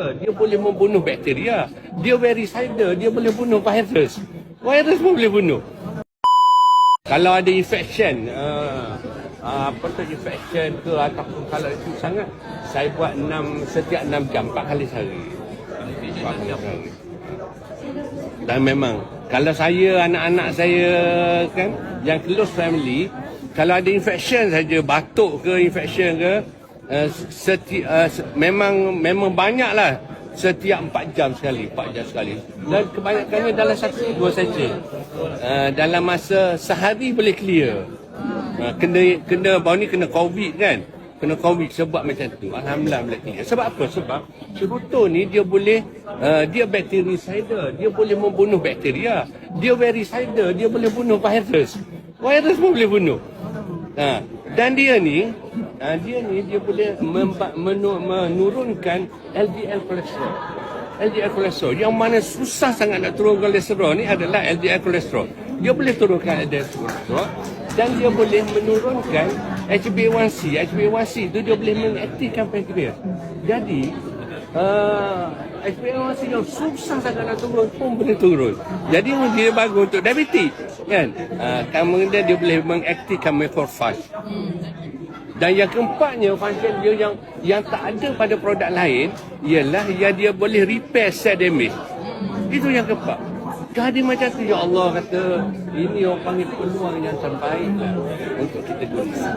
Dia boleh membunuh bakteria. Dia virucidal, dia boleh bunuh virus. Virus pun boleh bunuh. Kalau ada infection, apa tu infection ke ataupun kalau itu sangat, saya buat setiap 6 jam, 4 kali sehari. 4 kali sehari. Dan memang, kalau saya, anak-anak saya kan, yang close family, kalau ada infection saja, batuk ke, infection ke, memang banyaklah setiap 4 jam sekali, 4 jam sekali. Dan kebanyakannya dalam 1-2 saja. Dalam masa sehari boleh clear. Kena baru ni kena COVID kan. Kena COVID sebab macam tu. Alhamdulillah boleh clear. Sebab apa? Sebab cerutu ni dia boleh dia bactericidal, dia boleh membunuh bakteria. Dia virucidal, dia boleh bunuh virus. Virus pun boleh bunuh. Dan dia boleh menurunkan LDL kolesterol. LDL kolesterol yang mana susah sangat nak turunkan kolesterol ni adalah LDL kolesterol. Dia boleh turunkan LDL kolesterol dan dia boleh menurunkan HbA1c. HbA1c tu dia boleh mengaktifkan pankreas. Jadi HbA1c yang susah sangat nak turun pun boleh turun. Jadi dia bagus untuk diabetik kan. Kemudian dia boleh mengaktifkan macrophage. Dan yang keempatnya, function dia yang tak ada pada produk lain ialah yang dia boleh repair cell damage. Itu yang keempat. Jadi macam tu, ya Allah kata, ini orang panggil peluang yang terbaik lah untuk kita guna.